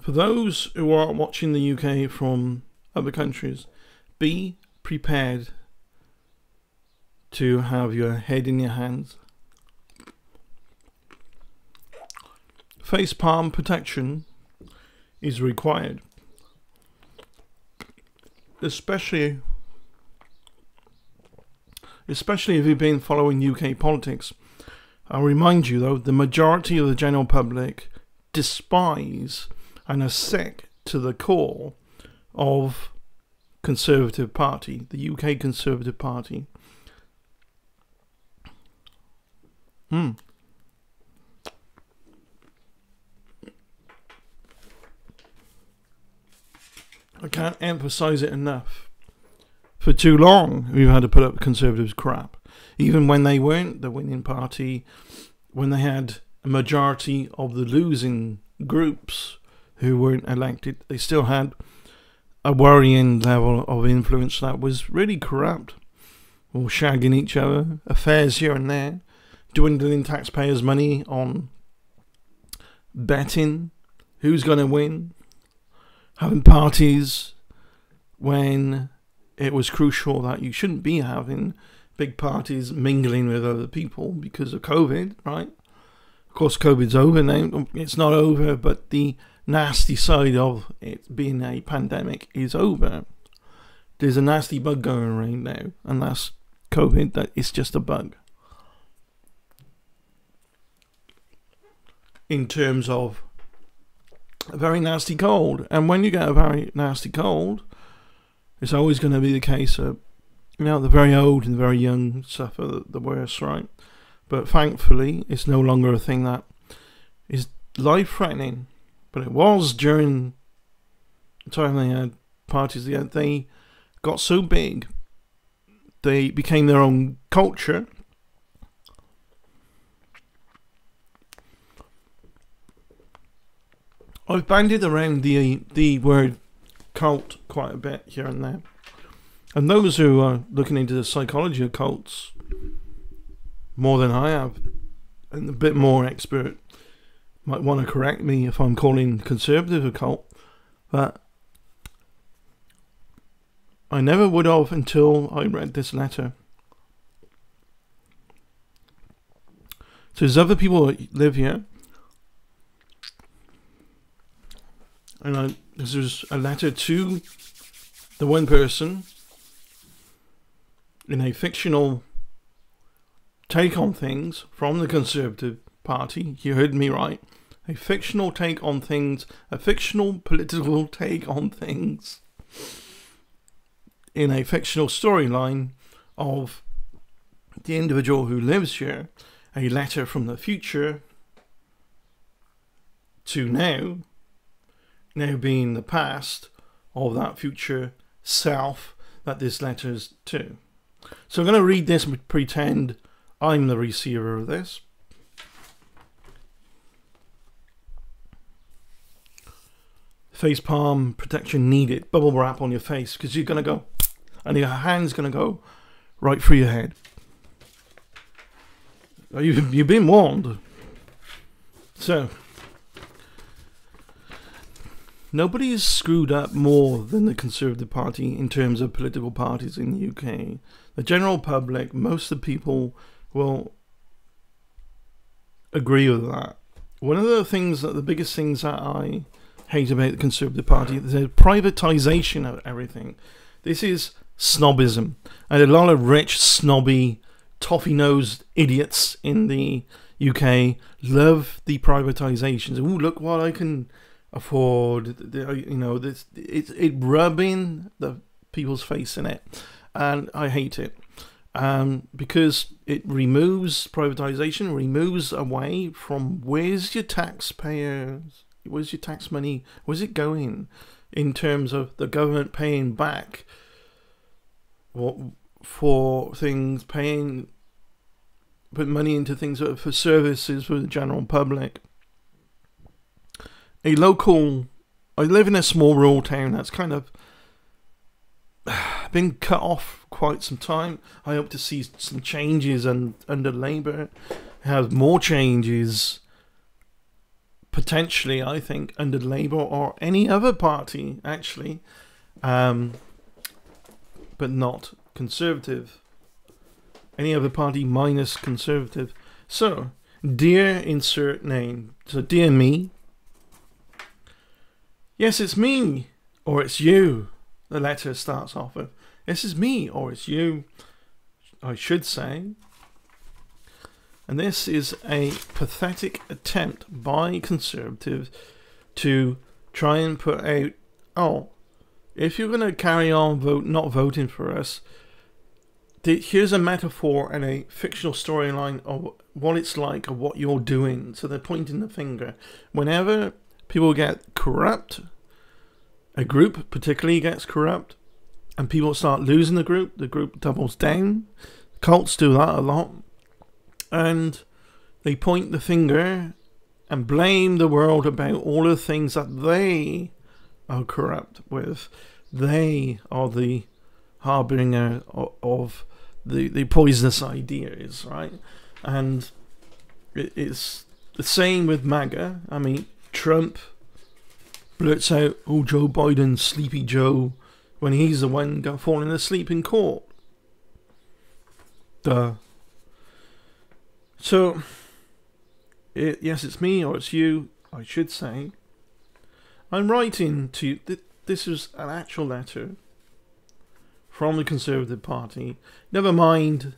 For those who are watching the UK from other countries, be prepared to have your head in your hands. Face palm protection is required, especially if you've been following UK politics. I'll remind you though, the majority of the general public despise and are sick to the core of Conservative Party, the UK Conservative Party. I can't emphasize it enough. For too long, we've had to put up with Conservatives' crap. Even when they weren't the winning party, when they had a majority of the losing groups who weren't elected, they still had a worrying level of influence that was really corrupt. All shagging each other, affairs here and there, dwindling taxpayers' money on betting who's going to win, having parties when it was crucial that you shouldn't be having big parties mingling with other people because of COVID, right? Of course, COVID's over now. It's not over, but the nasty side of it being a pandemic is over. There's a nasty bug going around now, and that's COVID. That it's just a bug. In terms of a very nasty cold, and when you get a very nasty cold, it's always going to be the case that, you know, the very old and the very young suffer the worst, right? But thankfully, it's no longer a thing that is life-threatening. But it was during the time they had parties. They got so big, they became their own culture. I've bandied around the word cult quite a bit here and there. And those who are looking into the psychology of cults more than I have, and a bit more expert, might want to correct me if I'm calling Conservative a cult, but I never would have until I read this letter. So there's other people that live here, and this is a letter to the one person in a fictional take on things from the Conservative Party. You heard me right. A fictional take on things, a fictional political take on things in a fictional storyline of the individual who lives here. A letter from the future to now being the past of that future self that this letter's to. So I'm going to read this and pretend I'm the receiver of this. Face palm protection needed. Bubble wrap on your face because you're going to go, and your hand's going to go right through your head. You've been warned. So, nobody's screwed up more than the Conservative Party in terms of political parties in the UK. The general public, most of the people will agree with that. One of the biggest things that I hate about the Conservative Party is the privatisation of everything. This is snobism. And a lot of rich, snobby, toffee-nosed idiots in the UK love the privatisations. Oh, look what I can afford. You know, it's rubbing the people's face in it. And I hate it. Because it removes privatisation, removes away from where's your taxpayers, where's your tax money, where's it going in terms of the government paying back for things, put money into things for services for the general public. I live in a small rural town that's kind of been cut off quite some time. I hope to see some changes under Labour, have more changes potentially, I think, under Labour or any other party, actually, but not Conservative. Any other party minus Conservative. So, dear insert name. So, dear me. Yes, it's me, or it's you. The letter starts off with, yes, it's me, or it's you, I should say. And this is a pathetic attempt by Conservatives to try and put out, oh, if you're going to carry on not voting for us, here's a metaphor and a fictional storyline of what it's like, of what you're doing. So they're pointing the finger. Whenever people get corrupt, a group particularly gets corrupt, and people start losing the group doubles down. Cults do that a lot. And they point the finger and blame the world about all the things that they are corrupt with. They are the harbinger of the poisonous ideas, right? And it's the same with MAGA. I mean, Trump blurts out, oh, Joe Biden, Sleepy Joe, when he's the one falling asleep in court. Duh. So, yes, it's me, or it's you, I should say. I'm writing to you. This is an actual letter from the Conservative Party. Never mind.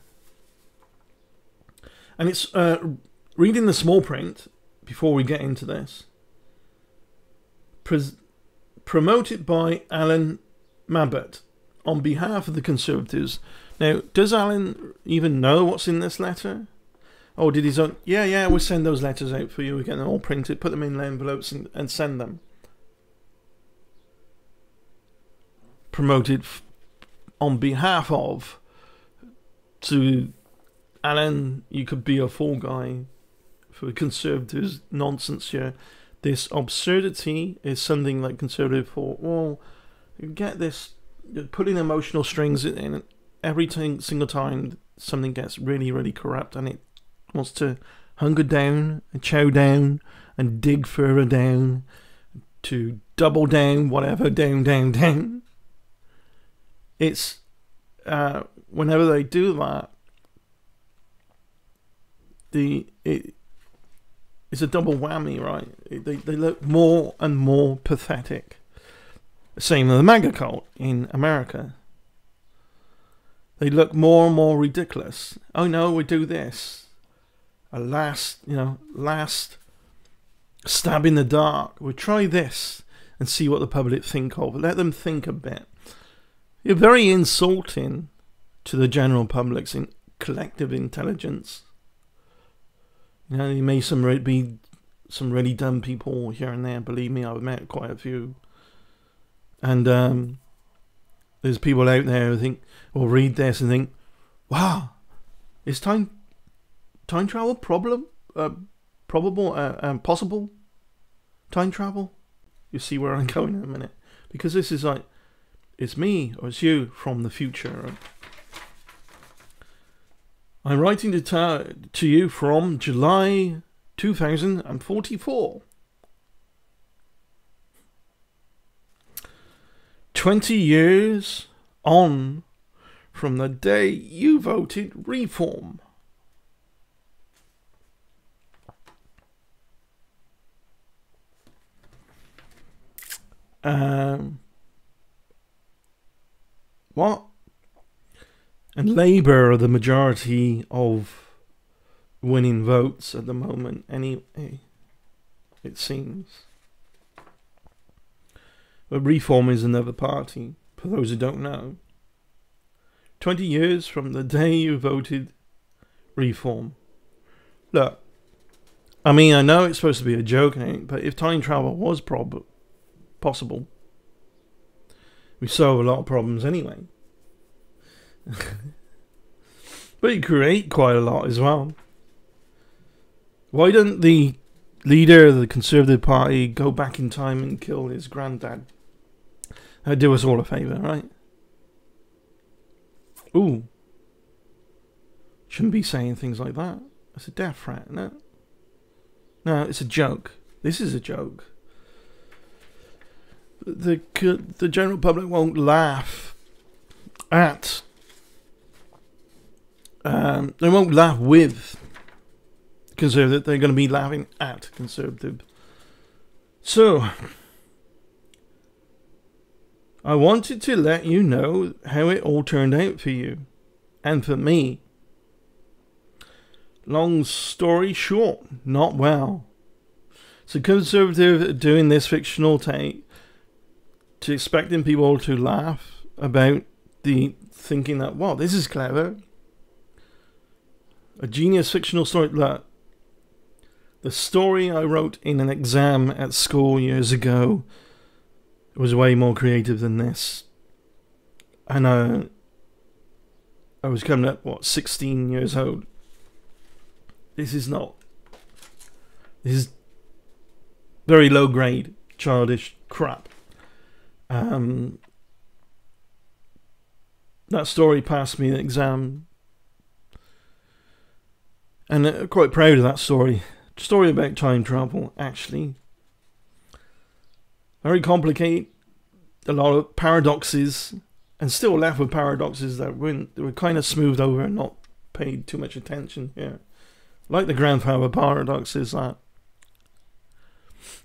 And it's reading the small print before we get into this. Promoted by Alan Mabbott on behalf of the Conservatives. Now, does Alan even know what's in this letter? Oh, did his own? Yeah, we'll send those letters out for you. We get them all printed, put them in envelopes and send them. Promoted on behalf of, to Alan, you could be a fall guy for the Conservatives nonsense here. This absurdity is something like Conservative thought, well, you get this, putting emotional strings in every single time something gets really, really corrupt and it wants to hunker down and chow down and dig further down to double down, whatever, down. It's, whenever they do that, it's a double whammy, right? They look more and more pathetic. Same with the MAGA cult in America. They look more and more ridiculous. Oh no, we do this. A last stab in the dark. We'll try this and see what the public think of. Let them think a bit. You're very insulting to the general public's collective intelligence. You know, there may be some really dumb people here and there. Believe me, I've met quite a few. And there's people out there who think, or read this and think, wow, is time travel possible? Time travel? You see where I'm going in a minute. Because this is like, it's me or it's you from the future. Right? I'm writing to you from July 2044. 20 years on from the day you voted reform. What? And Labour are the majority of winning votes at the moment, anyway, it seems. But Reform is another party, for those who don't know. 20 years from the day you voted Reform. Look, I mean, I know it's supposed to be a joke, but if time travel was possible, we solve a lot of problems anyway. But you create quite a lot as well. Why don't the leader of the Conservative Party go back in time and kill his granddad? That'd do us all a favour, right? Ooh. Shouldn't be saying things like that. That's a death threat, no? No, it's a joke. This is a joke. The general public won't laugh at. They won't laugh with Conservative. They're going to be laughing at Conservative. So, I wanted to let you know how it all turned out for you and for me. Long story short, not well. So Conservative are doing this fictional take to expecting people to laugh about the thinking that, wow, this is clever. A genius fictional story. Look, the story I wrote in an exam at school years ago was way more creative than this. And I was coming up, 16 years old. This is not. This is very low grade, childish crap. That story passed me the exam. And I'm quite proud of that story. Story about time travel, actually. Very complicated. A lot of paradoxes. And still left with paradoxes that were kind of smoothed over and not paid too much attention here. Like the grandfather paradox is that.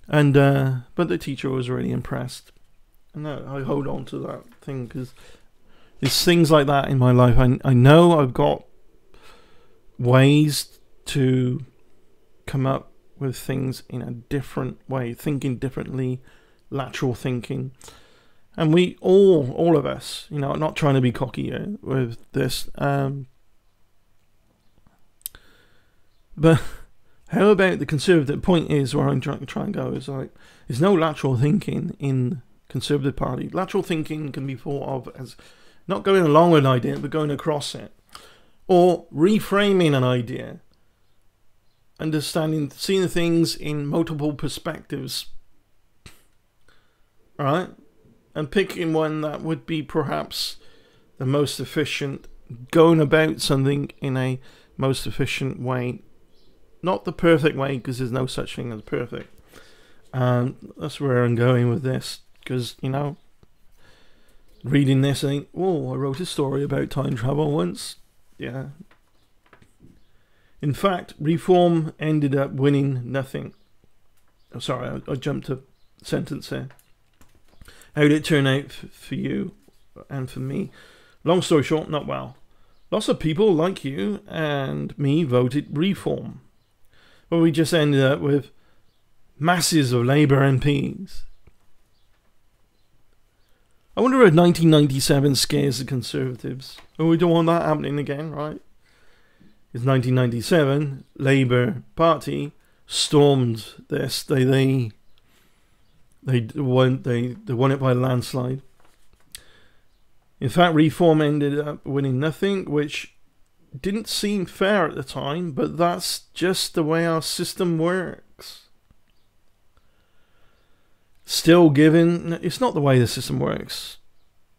And but the teacher was really impressed. And I hold on to that thing because there's things like that in my life. I know I've got ways to come up with things in a different way, thinking differently, lateral thinking. And we all of us, not trying to be cocky here with this. But how about the Conservative point is where I'm trying to go is like, there's no lateral thinking in Conservative Party. Lateral thinking can be thought of as not going along with an idea, but going across it. Or reframing an idea. Understanding, seeing things in multiple perspectives. Right? And picking one that would be perhaps the most efficient, going about something in a most efficient way. Not the perfect way, because there's no such thing as perfect. That's where I'm going with this. Because, reading this, I think, oh, I wrote a story about time travel once. Yeah. In fact, Reform ended up winning nothing. Oh, sorry, I jumped a sentence there. How did it turn out for you and for me? Long story short, not well. Lots of people like you and me voted Reform. Well, we just ended up with masses of Labour MPs. I wonder if 1997 scares the Conservatives. Oh, we don't want that happening again, right? It's 1997, Labour Party stormed this. They won it by a landslide. In fact, Reform ended up winning nothing, which didn't seem fair at the time, but that's just the way our system works. Still given, it's not the way the system works.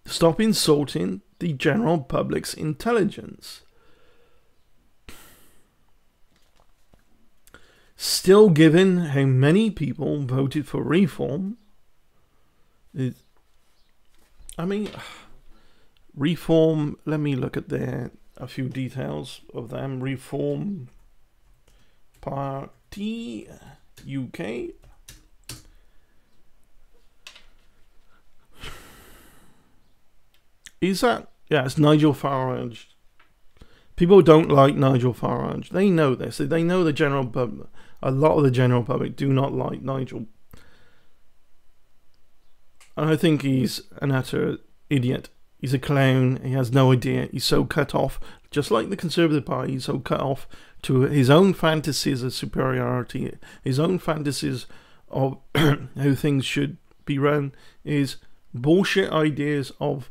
Stop insulting the general public's intelligence. Still given how many people voted for Reform, Reform, let me look at a few details of them. Reform Party UK. Is that? Yeah, it's Nigel Farage. People don't like Nigel Farage. They know this. They know the general public. A lot of the general public do not like Nigel. And I think he's an utter idiot. He's a clown. He has no idea. He's so cut off. Just like the Conservative Party, he's so cut off to his own fantasies of superiority, his own fantasies of how things should be run, his bullshit ideas of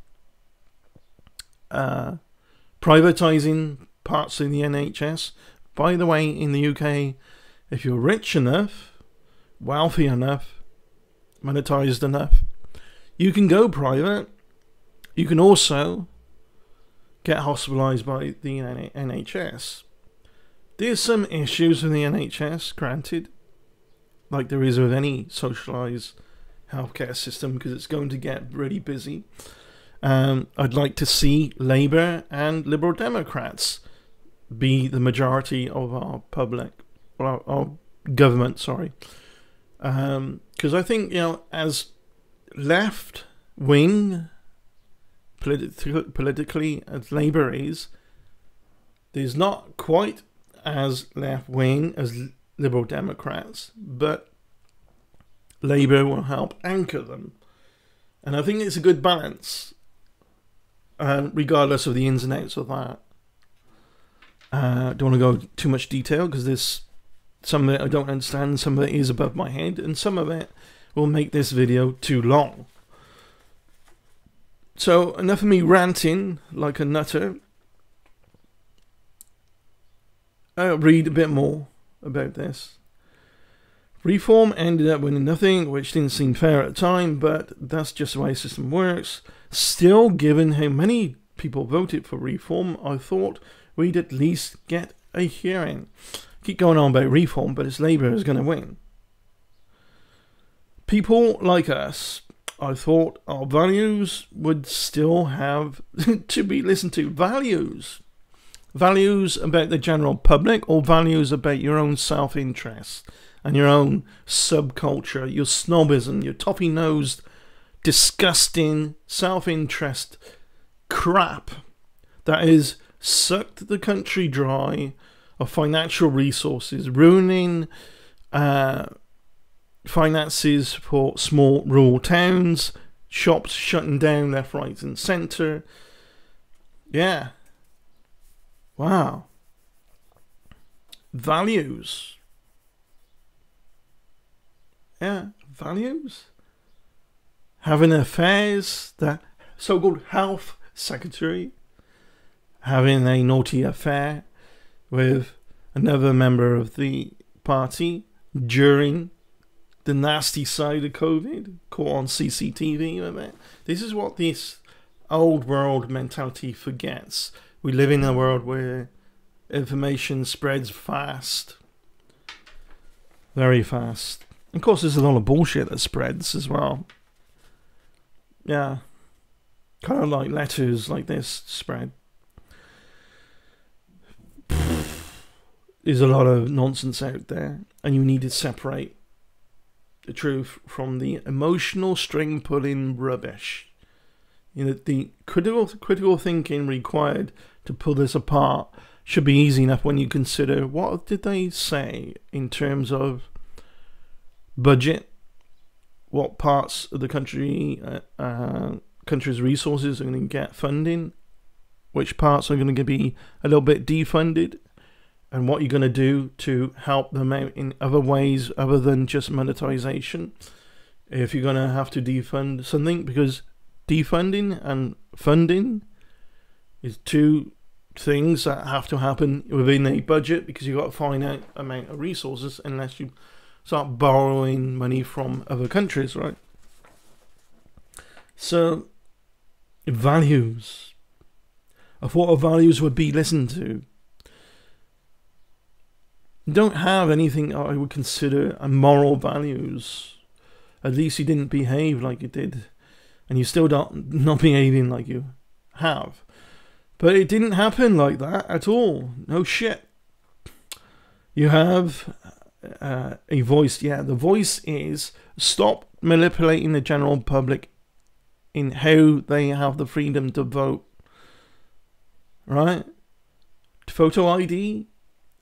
privatising parts of the NHS. By the way, in the UK, if you're rich enough, wealthy enough, monetised enough, you can go private. You can also get hospitalised by the NHS. There's some issues with the NHS, granted. like there is with any socialised healthcare system, because it's going to get really busy. I'd like to see Labour and Liberal Democrats be the majority of our our government, sorry. Because I think, as left-wing politically as Labour is, there's not quite as left-wing as Liberal Democrats, but Labour will help anchor them. And I think it's a good balance, regardless of the ins and outs of that. Don't want to go too much detail, because there's some of it I don't understand, some of it is above my head, and some of it will make this video too long. So enough of me ranting like a nutter. I'll read a bit more about this. Reform ended up winning nothing, which didn't seem fair at the time, but that's just the way the system works. Still, given how many people voted for reform, I thought we'd at least get a hearing. Keep going on about reform, but it's Labour who's going to win. People like us, I thought our values would still have to be listened to. Values. Values about the general public, or values about your own self-interest and your own subculture, your snobism, your toffee-nosed, disgusting self-interest crap that has sucked the country dry of financial resources, ruining finances for small rural towns, shops shutting down left, right and centre. Yeah. Wow. Values. Yeah, values. Having affairs, that so-called health secretary having a naughty affair with another member of the party during the nasty side of COVID, caught on CCTV with it. This is what this old world mentality forgets. We live in a world where information spreads fast. Very fast. Of course, there's a lot of bullshit that spreads as well. Yeah. Kind of like letters like this spread. There's a lot of nonsense out there, and you need to separate the truth from the emotional string pulling rubbish. The critical thinking required to pull this apart should be easy enough when you consider what did they say in terms of budget, what parts of the country's resources are going to get funding, which parts are going to be a little bit defunded, and what you're going to do to help them out in other ways other than just monetization. If you're going to have to defund something, because defunding and funding is two things that have to happen within a budget, because you've got a finite amount of resources unless you start borrowing money from other countries, right? So, values. I thought our values would be listened to. You don't have anything I would consider moral values. At least you didn't behave like you did. And you still not behaving like you have. But it didn't happen like that at all. No shit. You have a voice. Yeah, the voice is stop manipulating the general public in how they have the freedom to vote. Right? Photo ID.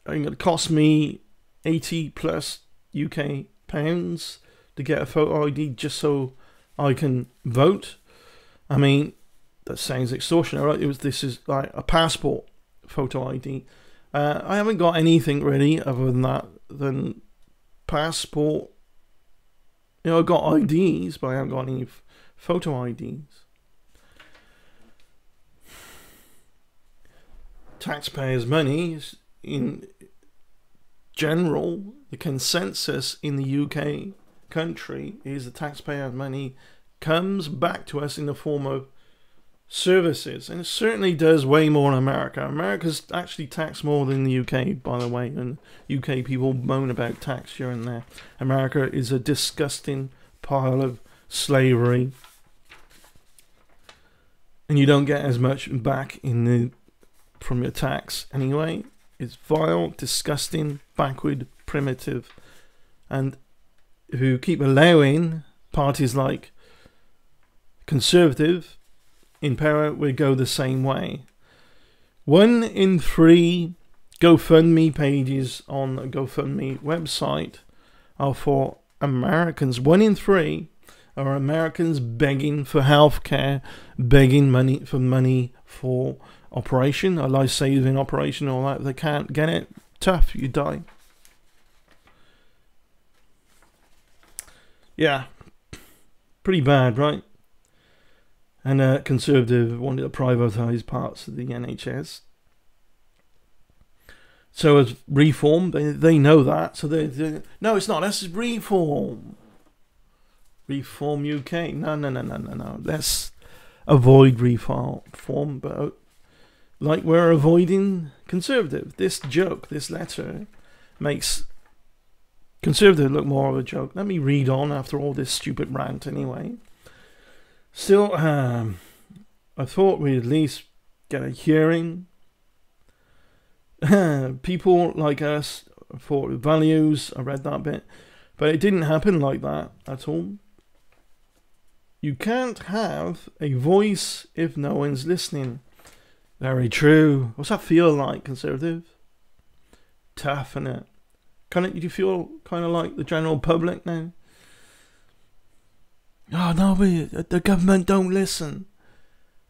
It's going to cost me 80 plus UK pounds to get a photo ID just so I can vote. I mean, that sounds extortionate, right? This is like a passport photo ID. I haven't got anything really other than that, than passport. I've got IDs, but I haven't got any photo IDs. Taxpayers' money, in general, the consensus in the UK country is the taxpayers' money comes back to us in the form of services, and it certainly does way more in America. America's actually taxed more than the UK, by the way, and UK people moan about tax here and there. America is a disgusting pile of slavery, and you don't get as much back from your tax anyway. It's vile, disgusting, backward, primitive, and if you keep allowing parties like Conservative in power, we go the same way. 1 in 3 GoFundMe pages on the GoFundMe website are for Americans. 1 in 3 are Americans begging for healthcare, begging money for operation, a life-saving operation, all that. If they can't get it, tough, you die. Yeah, pretty bad, right? And Conservative wanted to privatise parts of the NHS. So as reform, they know that. So they no, it's not. This is reform. Reform UK. No. Let's avoid reform, but like we're avoiding Conservative. This joke, this letter, makes Conservative look more of a joke. Let me read on after all this stupid rant anyway. Still, I thought we'd at least get a hearing. People like us for values. I read that bit, but it didn't happen like that at all. You can't have a voice if no one's listening. Very true. What's that feel like, Conservative? Tough, innit? Do you feel kind of like the general public now? Oh no, the government don't listen.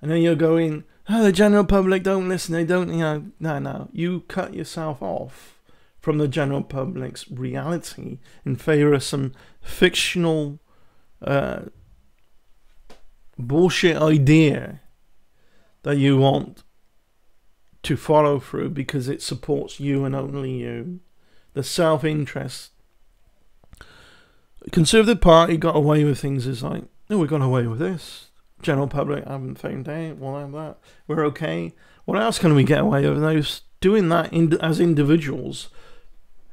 And then you're going, oh, the general public don't listen. They don't, no. You cut yourself off from the general public's reality in favour of some fictional bullshit idea that you want to follow through because it supports you and only you. The self-interest. Conservative Party got away with things as like, no, we got away with this. General public haven't found out. We'll have that. We're okay. What else can we get away with? Those doing that as individuals,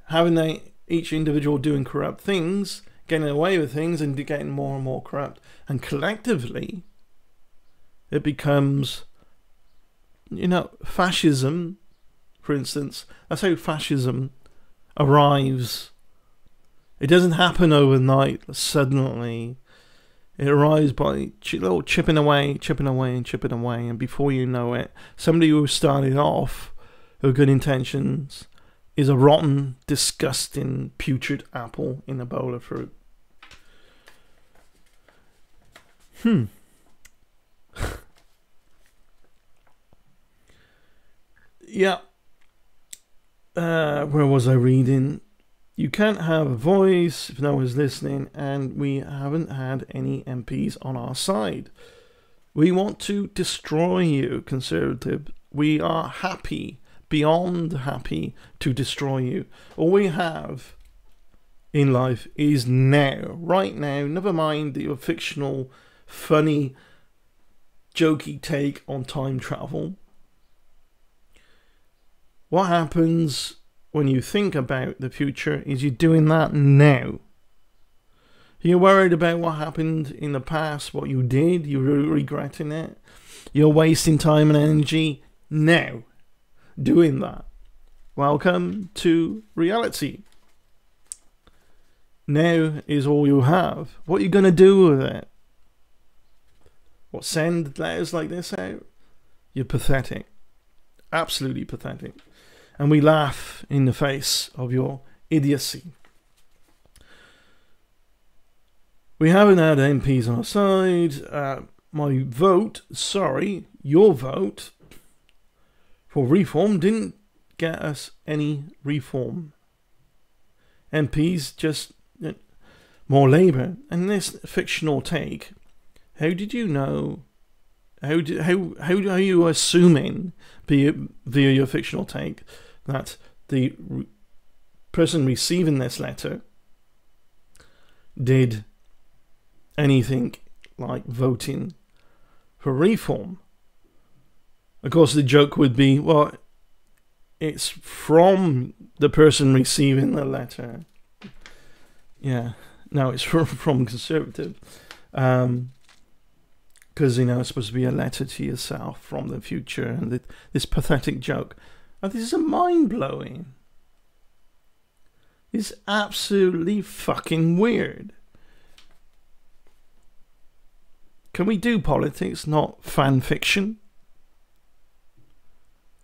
having each individual doing corrupt things, getting away with things, and getting more and more corrupt, and collectively, it becomes, fascism. For instance, that's how fascism arrives. It doesn't happen overnight, suddenly. It arrives by little chipping away, and before you know it, somebody who started off with good intentions is a rotten, disgusting, putrid apple in a bowl of fruit. Yeah. Where was I reading? You can't have a voice if no one's listening, and we haven't had any MPs on our side. We want to destroy you, Conservative. We are happy, beyond happy, to destroy you. All we have in life is now, right now. Never mind your fictional, funny, jokey take on time travel. What happens when you think about the future is you're doing that now. You're worried about what happened in the past, what you did, you're regretting it. You're wasting time and energy now doing that. Welcome to reality. Now is all you have. What are you going to do with it? What, send letters like this out? You're pathetic. Absolutely pathetic. And we laugh in the face of your idiocy. We haven't had MPs on our side. Your vote for reform didn't get us any reform. MPs just more Labour. And this fictional take, how did you know? How are you assuming via your fictional take that the person receiving this letter did anything like voting for reform? Of course, the joke would be, well, it's from the person receiving the letter. Yeah, no, it's from Conservative. Because, it's supposed to be a letter to yourself from the future, and this pathetic joke. And this is mind-blowing. It's absolutely fucking weird. Can we do politics, not fan fiction?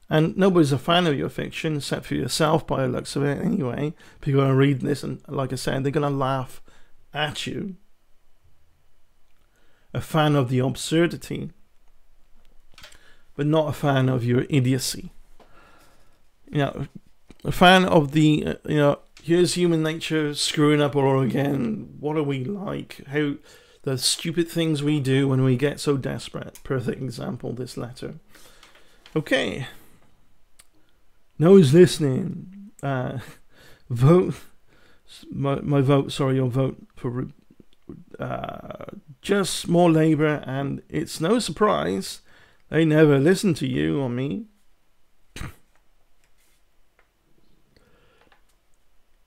And nobody's a fan of your fiction, except for yourself by the looks of it anyway. People are going to read this, and like I said, they're going to laugh at you. A fan of the absurdity, but not a fan of your idiocy. A fan of the, here's human nature screwing up all again. What are we like? How the stupid things we do when we get so desperate. Perfect example, this letter. Okay. No one's listening. Vote. My vote, sorry, your vote for just more Labour, and it's no surprise they never listen to you or me.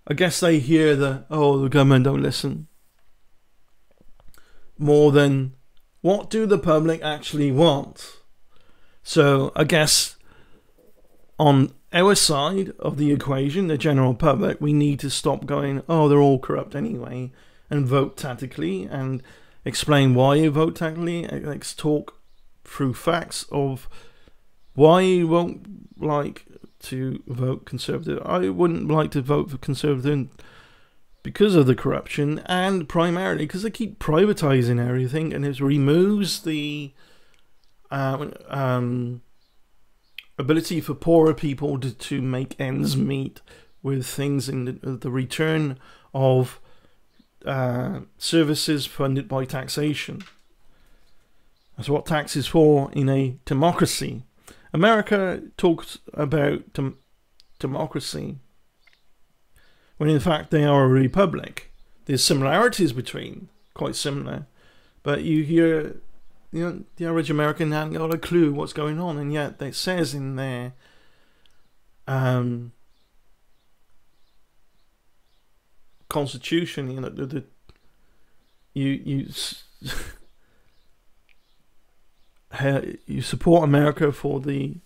I guess they hear the government don't listen more than what do the public actually want. So I guess on our side of the equation, the general public, we need to stop going, they're all corrupt anyway, and vote tactically and explain why you vote tactically. Let's talk through facts of why you won't like to vote Conservative. I wouldn't like to vote for Conservative because of the corruption, and primarily because they keep privatizing everything, and it removes the ability for poorer people to make ends meet with things in the return of services funded by taxation. That's what tax is for in a democracy. America talks about democracy when in fact they are a republic. There's similarities between, quite similar, but you hear, the average American hasn't got a clue what's going on, and yet it says in their constitution, you support America for you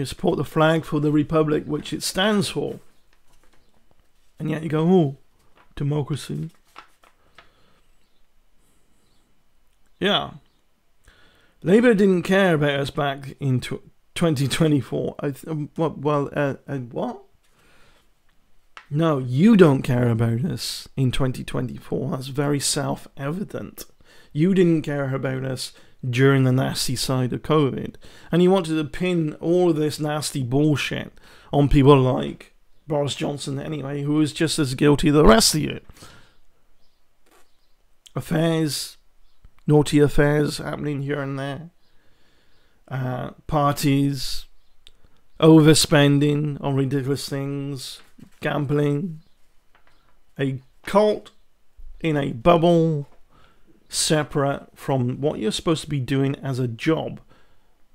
support the flag for the republic which it stands for, and yet you go, democracy. Yeah, Labour didn't care about us back in 2024. What? No, you don't care about us in 2024. That's very self-evident. You didn't care about us during the nasty side of COVID. And you wanted to pin all of this nasty bullshit on people like Boris Johnson anyway, who was just as guilty as the rest of you. Naughty affairs happening here and there. Parties, overspending on ridiculous things, gambling, a cult in a bubble separate from what you're supposed to be doing as a job.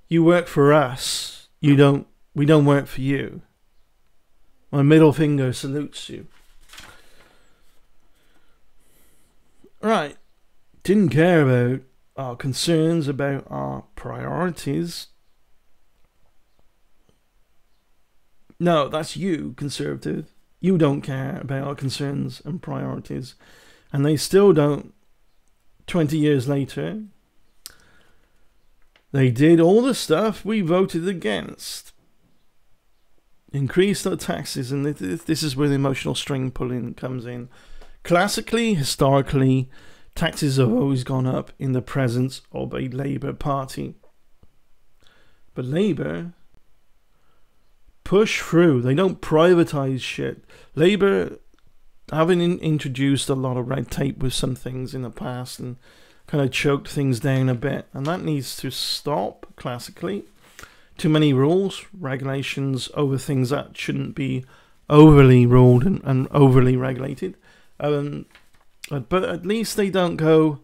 You work for us. We don't work for you. My middle finger salutes you. Right. Didn't care about our concerns, about our priorities. No, that's you, Conservative. You don't care about our concerns and priorities. And they still don't. 20 years later, they did all the stuff we voted against. Increased our taxes, and this is where the emotional string pulling comes in. Classically, historically, taxes have always gone up in the presence of a Labour Party. But Labour push through. They don't privatise shit. Labour, having introduced a lot of red tape with some things in the past and kind of choked things down a bit, and that needs to stop. Classically, too many rules, regulations over things that shouldn't be overly ruled and overly regulated. But at least they don't go,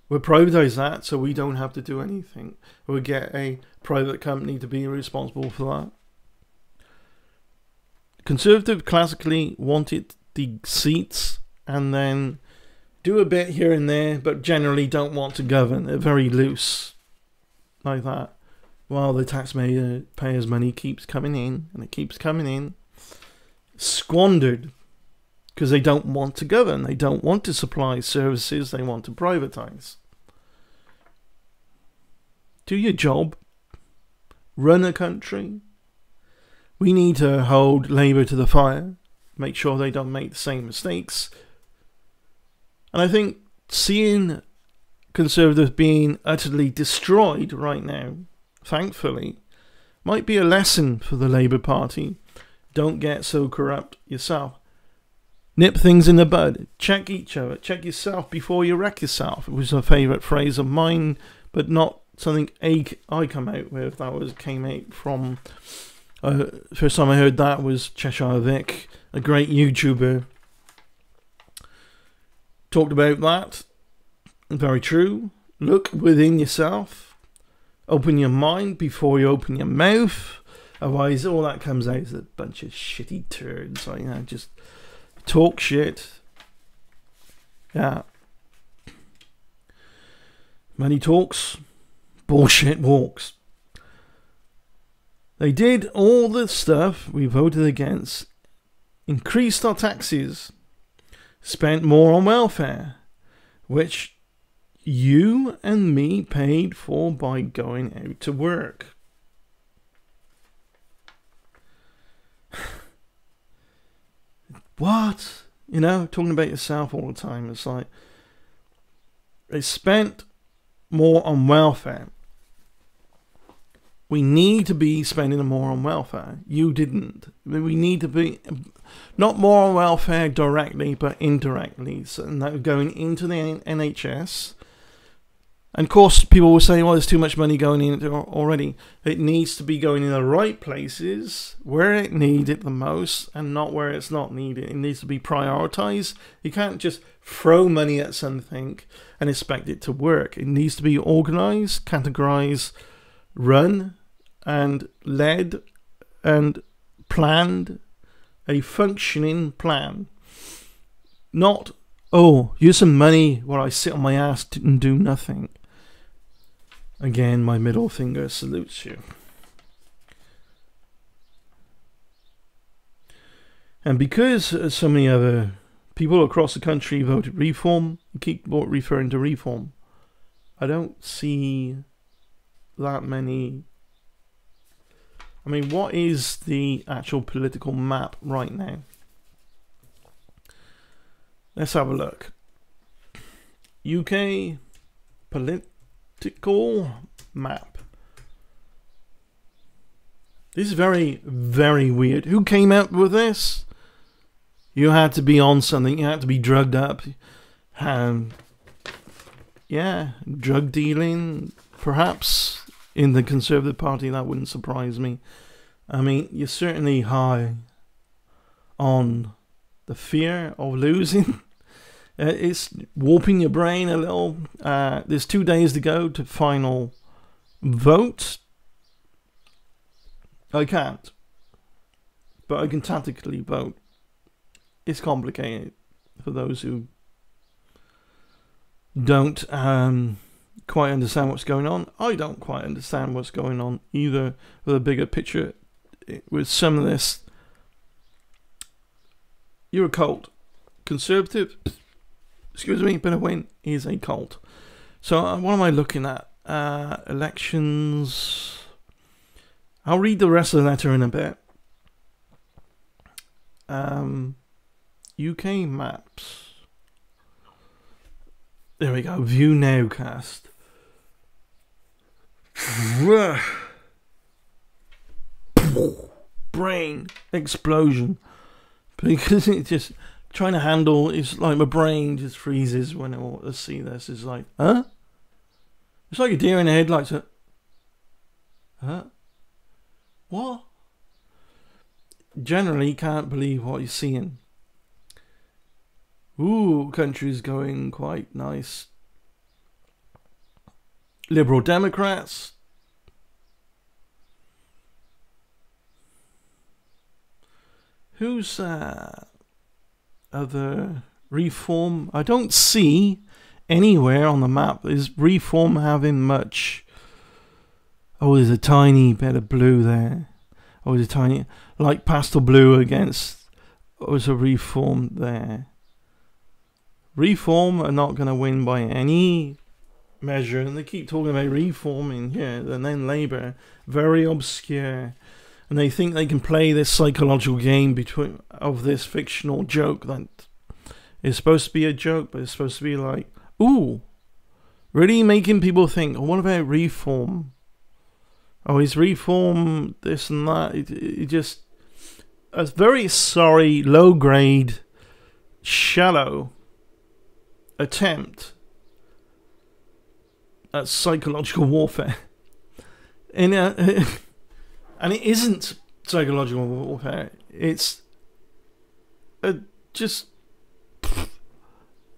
We'll privatise that so we don't have to do anything. We'll get a private company to be responsible for that. Conservative classically wanted the seats and then do a bit here and there, but generally don't want to govern. They're very loose like that. While the taxpayers' money keeps coming in, and it keeps coming in, squandered, because they don't want to govern. They don't want to supply services. They want to privatise. Do your job. Run a country. We need to hold Labour to the fire. Make sure they don't make the same mistakes. And I think seeing Conservatives being utterly destroyed right now, thankfully, might be a lesson for the Labour Party. Don't get so corrupt yourself. Nip things in the bud. Check each other. Check yourself before you wreck yourself. It was a favourite phrase of mine, but not something I come out with. That came out from... first time I heard that was Cheshire Vic, a great YouTuber. Talked about that. Very true. Look within yourself. Open your mind before you open your mouth. Otherwise, all that comes out is a bunch of shitty turds. Like, you know, just talk shit. Yeah. Money talks. Bullshit walks. They did all the stuff we voted against. Increased our taxes. Spent more on welfare. Which you and me paid for by going out to work. What? You know, talking about yourself all the time. It's like, they spent more on welfare. We need to be spending more on welfare. You didn't. We need to be, not more on welfare directly, but indirectly. So that going into the NHS. And of course, people will say, well, there's too much money going in already. It needs to be going in the right places, where it needs it the most, and not where it's not needed. It needs to be prioritized. You can't just throw money at something and expect it to work. It needs to be organized, categorized, run, and led, and planned. A functioning plan. Not, oh, here's some money while I sit on my ass and do nothing. Again, my middle finger salutes you. And because so many other people across the country voted reform, keep referring to reform, I don't see that many. I mean, what is the actual political map right now? Let's have a look. UK political map. This is very, very weird. Who came up with this? You had to be on something. You had to be drugged up. Yeah, drug dealing, perhaps, in the Conservative Party. That wouldn't surprise me. I mean, you're certainly high on the fear of losing. It's warping your brain a little. There's 2 days to go to final vote. I can't. But I can tactically vote. It's complicated for those who don't quite understand what's going on. I don't quite understand what's going on either, with a bigger picture. With some of this, you're a cult. Conservative, excuse me, but a win is a cult. So what am I looking at? Elections. I'll read the rest of the letter in a bit. UK maps. There we go. View nowcast. Brain explosion. Because it's just trying to handle, it's like my brain just freezes when I see this. It's like, huh? It's like a deer in the headlights. Huh? What? Generally can't believe what you're seeing. Ooh, country's going quite nice. Liberal Democrats. Who's other Reform? I don't see anywhere on the map is Reform having much. Oh, there's a tiny bit of blue there. Oh, there's a tiny, like pastel blue against. Oh, there's a Reform there. Reform are not going to win by any measure, and they keep talking about Reform in here, and then Labour, very obscure, and they think they can play this psychological game between of this fictional joke that is supposed to be a joke, but it's supposed to be like, ooh, really making people think, oh, what about Reform? Oh, is Reform this and that? It just a very sorry, low grade, shallow attempt at psychological warfare. And it isn't psychological warfare. It's just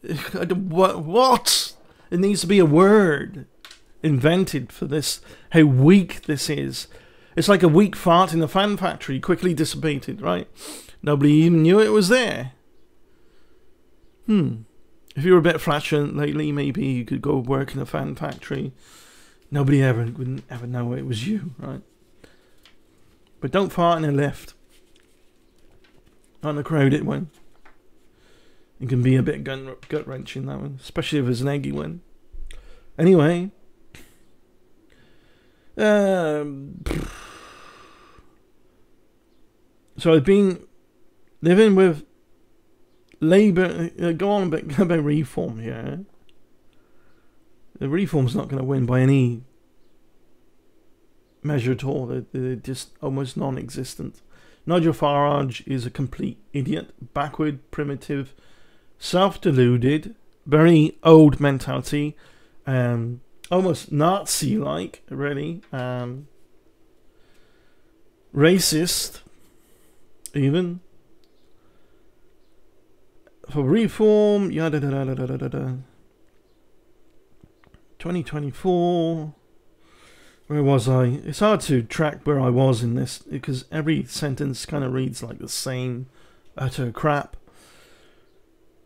what? It needs to be a word invented for this. How weak this is. It's like a weak fart in a fan factory, quickly dissipated, right? Nobody even knew it was there. If you were a bit flatulent lately, maybe you could go work in a fan factory. Nobody wouldn't ever know it was you, right? But don't fart in a lift. Not in a crowded one. It can be a bit gut-wrenching, that one. Especially if it's an eggy one. Anyway. So I've been living with Labour. Go on about Reform here. The Reform's not going to win by any measure at all. They're just almost non-existent. Nigel Farage is a complete idiot, backward, primitive, self-deluded, very old mentality, almost Nazi-like, really, racist, even. For Reform, yada da da da da da da. 2024. Where was I? It's hard to track where I was in this because every sentence kind of reads like the same utter crap.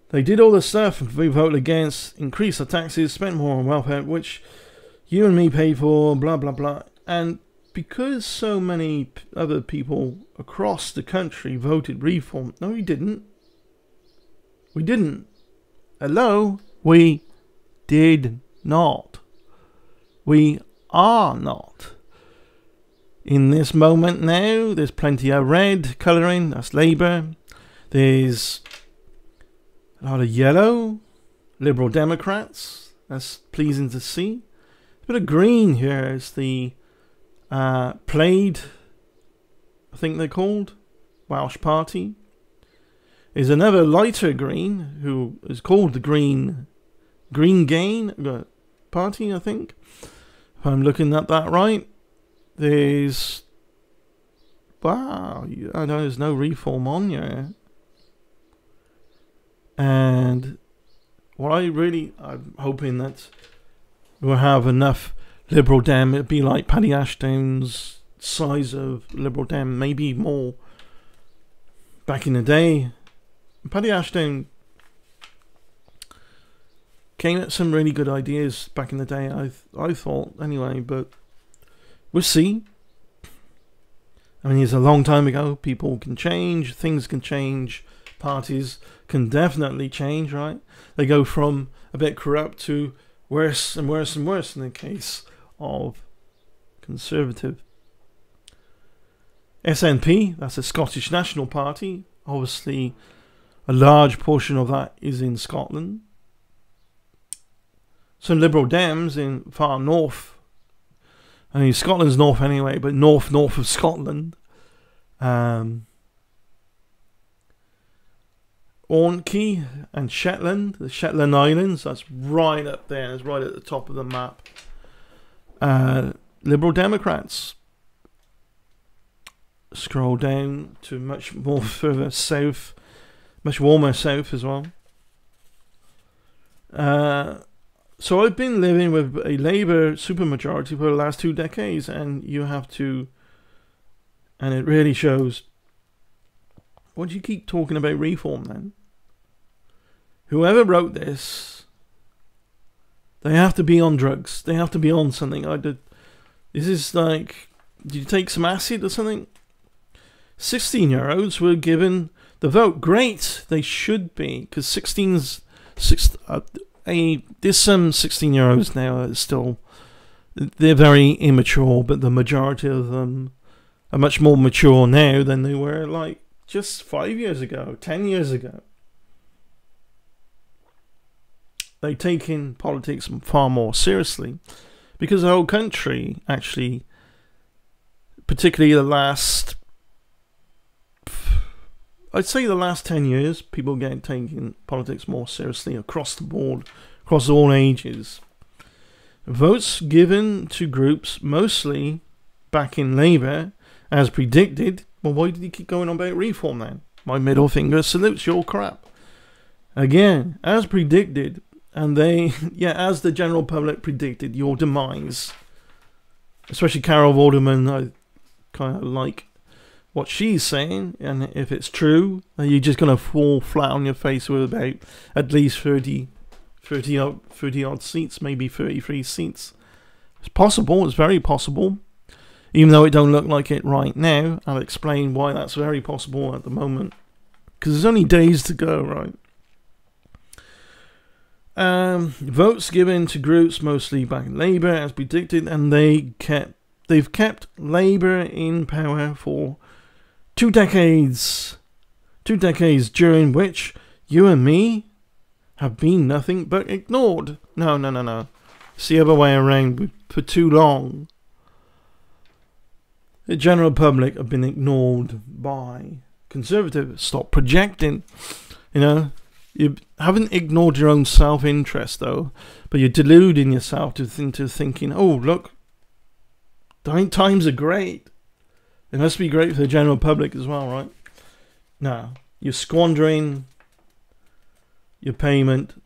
They did all the stuff we voted against, increased the taxes, spent more on welfare, which you and me pay for, blah blah blah. And because so many other people across the country voted Reform, no, we didn't. We didn't. Hello? We did not. We are not. In this moment now, there's plenty of red colouring, that's Labour. There's a lot of yellow, Liberal Democrats, that's pleasing to see. A bit of green here is the Plaid, I think they're called, Welsh Party. Is another lighter green, who is called the Green Gain Party, I think. If I'm looking at that right. There's... Wow, I know there's no Reform on here. And what I'm hoping that we'll have enough Liberal Dem. It'd be like Paddy Ashdown's size of Liberal Dem, maybe more. Back in the day, Paddy Ashdown came at some really good ideas back in the day, I thought, anyway, but we'll see. I mean, it's a long time ago. People can change, things can change, parties can definitely change, right? They go from a bit corrupt to worse and worse and worse in the case of Conservative. SNP, that's the Scottish National Party. Obviously, a large portion of that is in Scotland. Some Liberal Dems in far north. I mean, Scotland's north anyway, but north of Scotland. Orkney and Shetland, the Shetland Islands, that's right up there. It's right at the top of the map. Liberal Democrats. Scroll down to much more further south, much warmer south as well. So I've been living with a Labour supermajority for the last 2 decades, and you have to, and it really shows. What do you keep talking about reform then? Whoever wrote this, they have to be on drugs. They have to be on something. This is like, did you take some acid or something? 16-year-olds were given the vote. Great, they should be, because there's some 16-year-olds now that are still, they're very immature, but the majority of them are much more mature now than they were like just 5 years ago, 10 years ago. They take in politics far more seriously, because the whole country, actually, particularly the last, I'd say the last 10 years, people get taking politics more seriously across the board, across all ages. Votes given to groups mostly back in Labour, as predicted. Well, why did you keep going on about reform then? My middle finger salutes your crap. Again, as predicted, and as the general public predicted, your demise. Especially Carol Vorderman, I kind of like what she's saying, and if it's true, you're just going to fall flat on your face with about at least 30 odd seats, maybe 33 seats. It's possible, it's very possible. Even though it don't look like it right now, I'll explain why that's very possible at the moment. Because there's only days to go, right? Votes given to groups mostly back in Labour, as predicted, and they've kept Labour in power for 2 decades. 2 decades during which you and me have been nothing but ignored. No. It's the other way around. For too long, the general public have been ignored by Conservatives. Stop projecting. You haven't ignored your own self-interest, though, but you're deluding yourself into thinking, oh, look, times are great. It must be great for the general public as well, right? No, you're squandering your payment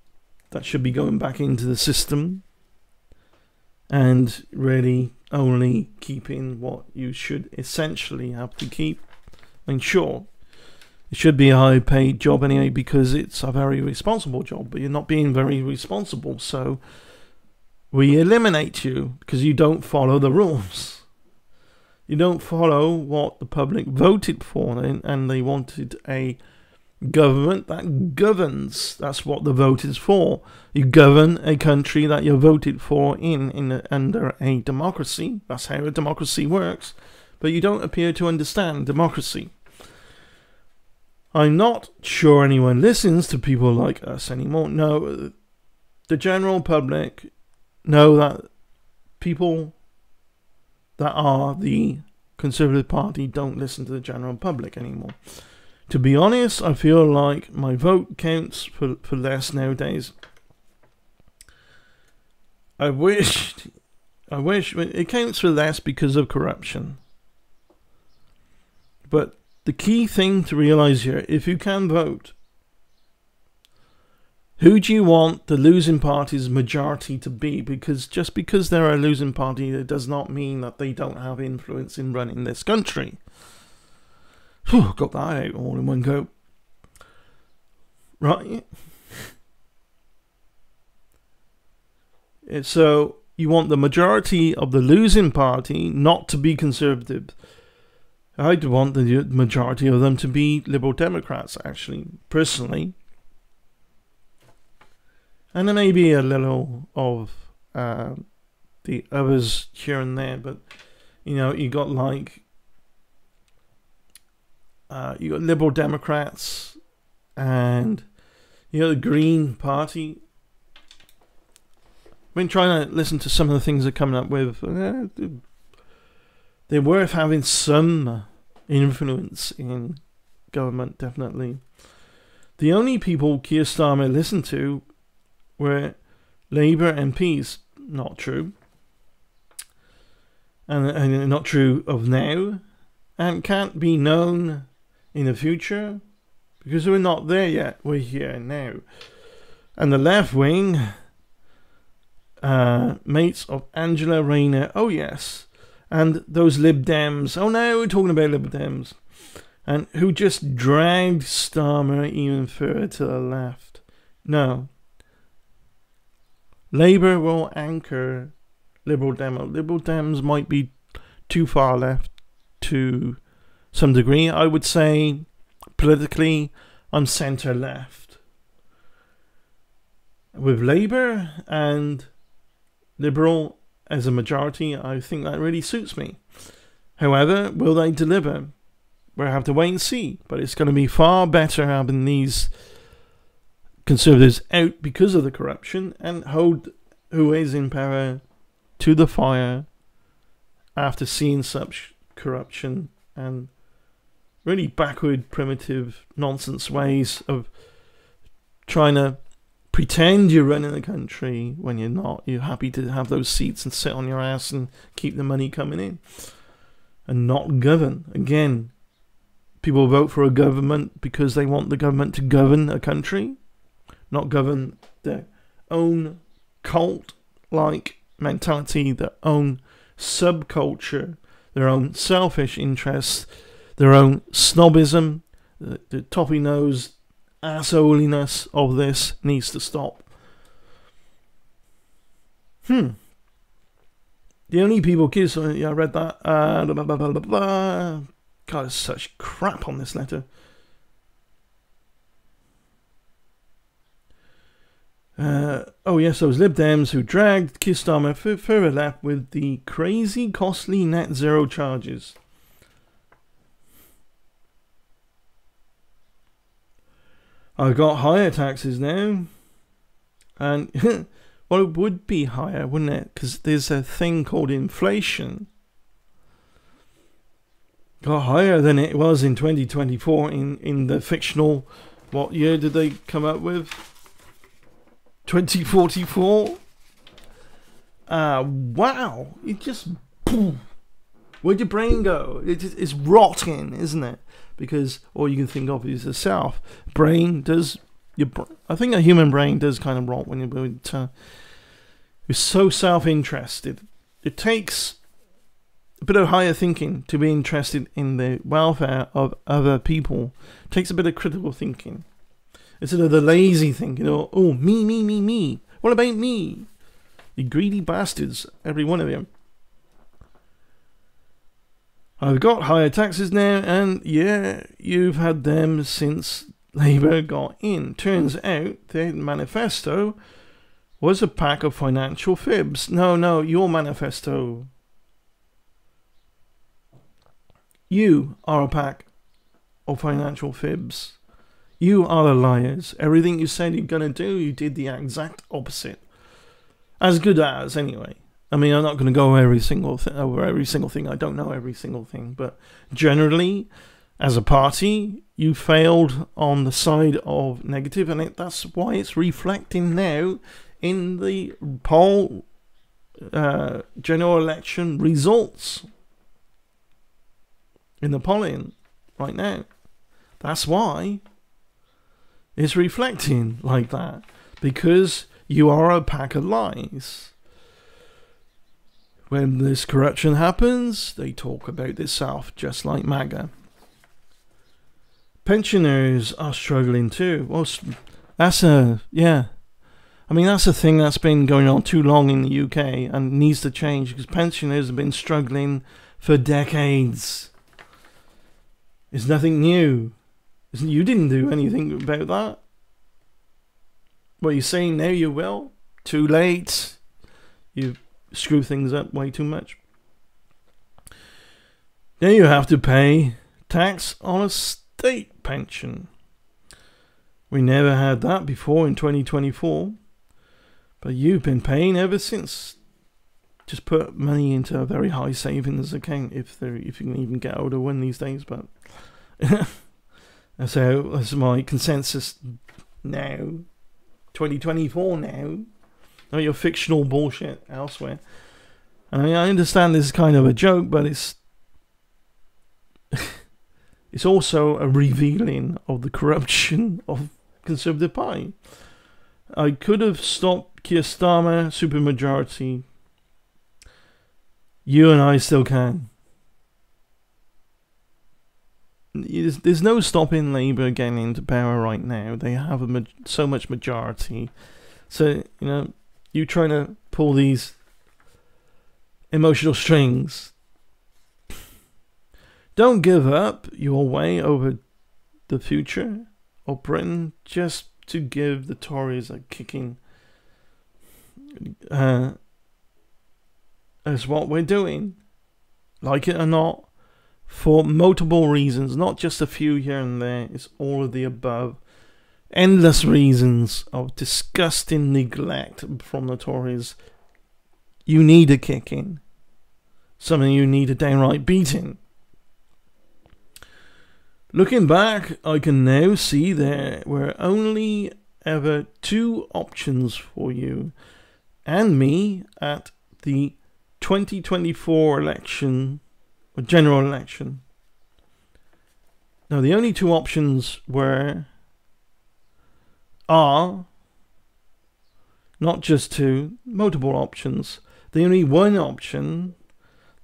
that should be going back into the system and really only keeping what you should essentially have to keep. I mean, sure, it should be a high paid job anyway because it's a very responsible job, but you're not being very responsible, so we eliminate you because you don't follow the rules. You don't follow what the public voted for, and they wanted a government that governs. That's what the vote is for. You govern a country that you voted for under a democracy. That's how a democracy works. But you don't appear to understand democracy. I'm not sure anyone listens to people like us anymore. No, the general public know that people that are the Conservative Party don't listen to the general public anymore. To be honest, I feel like my vote counts for less nowadays. I wish it counts for less because of corruption. But the key thing to realize here, if you can vote, who do you want the losing party's majority to be? Because just because they're a losing party, it does not mean that they don't have influence in running this country. Whew, got that out all in one go. Right? So you want the majority of the losing party not to be Conservative. I'd want the majority of them to be Liberal Democrats, actually, personally. And there may be a little of the others here and there, but you got like you got Liberal Democrats and the Green Party. I've been trying to listen to some of the things they're coming up with. They're worth having some influence in government, definitely. The only people Keir Starmer listened to were Labour MPs. Not true. And not true of now. And can't be known in the future. Because we're not there yet. We're here now. And the left wing mates of Angela Rayner. Oh yes, and those Lib Dems. Oh no, we're talking about Lib Dems, and who just dragged Starmer even further to the left. No, Labour will anchor Liberal Dem. Liberal Dems might be too far left to some degree. I would say politically, I'm centre left. With Labour and Liberal as a majority, I think that really suits me. However, will they deliver? We'll have to wait and see. But it's going to be far better having these Conservatives out because of the corruption and hold who is in power to the fire after seeing such corruption and really backward, primitive, nonsense ways of trying to pretend you're running the country when you're not. You're happy to have those seats and sit on your ass and keep the money coming in and not govern. Again, people vote for a government because they want the government to govern a country, not govern their own cult-like mentality, their own subculture, their own selfish interests, their own snobism. The toppy-nosed assholiness of this needs to stop. The only people kids. Yeah, I read that. Blah, blah, blah, blah, blah. God, there's such crap on this letter. Oh yes, those Lib Dems who dragged Keir Starmer further left with the crazy costly net zero charges. I've got higher taxes now, and well, it would be higher, wouldn't it? Because there's a thing called inflation. Got higher than it was in 2024 in the fictional. What year did they come up with? 2044. Wow! It just where'd your brain go? It's rotting, isn't it? Because all you can think of is yourself. Brain does I think a human brain does kind of rot when you're so self-interested. It takes a bit of higher thinking to be interested in the welfare of other people. It takes a bit of critical thinking instead of the lazy thinking. Oh, me. What about me? You greedy bastards, every one of you. I've got higher taxes now, and yeah, you've had them since Labour got in. Turns out their manifesto was a pack of financial fibs. No, your manifesto. You are a pack of financial fibs. You are the liars. Everything you said you're going to do, you did the exact opposite. As good as, anyway. I mean, I'm not going to go over every single thing. I don't know every single thing. But generally, as a party, you failed on the side of negative. And that's why it's reflecting now in the poll general election results. In the polling right now. That's why it's reflecting like that. Because you are a pack of lies. When this corruption happens, they talk about the South, just like MAGA. Pensioners are struggling too. Well, that's a thing that's been going on too long in the UK and needs to change because pensioners have been struggling for decades. It's nothing new. You didn't do anything about that. What you're saying now you will? Too late. You screw things up way too much. Now you have to pay tax on a state pension. We never had that before in 2024. But you've been paying ever since. Just put money into a very high savings account if you can even get out of one these days. But so that's my consensus now. 2024 now. Not your fictional bullshit elsewhere. I mean, I understand this is kind of a joke, but it's also a revealing of the corruption of Conservative Party. I could have stopped Keir Starmer, supermajority. You and I still can. There's no stopping Labour getting into power right now. They have so much majority. So, you trying to pull these emotional strings. Don't give up your way over the future of Britain just to give the Tories a kicking. That's what we're doing. Like it or not. For multiple reasons, not just a few here and there, it's all of the above. Endless reasons of disgusting neglect from the Tories. You need a kicking. Something you need a downright beating. Looking back, I can now see there were only ever two options for you and me at the 2024 election. A general election. Now, the only two options are not just two, multiple options. The only one option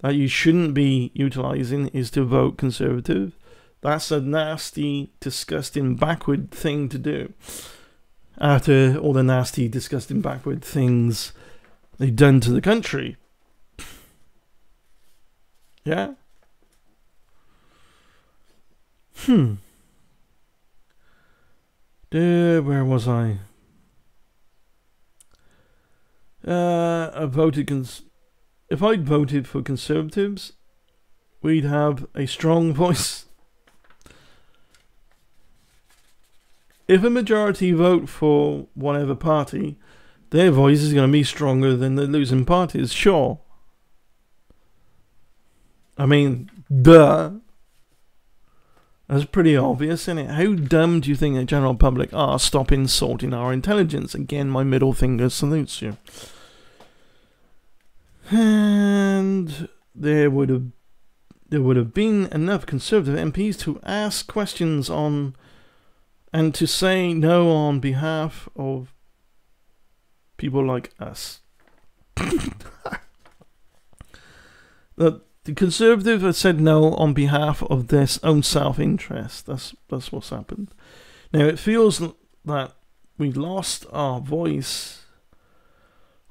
that you shouldn't be utilising is to vote Conservative. That's a nasty, disgusting, backward thing to do. After all the nasty, disgusting, backward things they've done to the country. Yeah? Where was I? I voted if I'd voted for Conservatives, we'd have a strong voice. If a majority vote for whatever party, their voice is going to be stronger than the losing parties, sure. I mean, duh. That's pretty obvious, isn't it? How dumb do you think the general public are? Stop insulting our intelligence. Again, my middle finger salutes you. And there would have been enough Conservative MPs to ask questions on and to say no on behalf of people like us. The Conservative have said no on behalf of their own self-interest. That's what's happened. Now, it feels that we lost our voice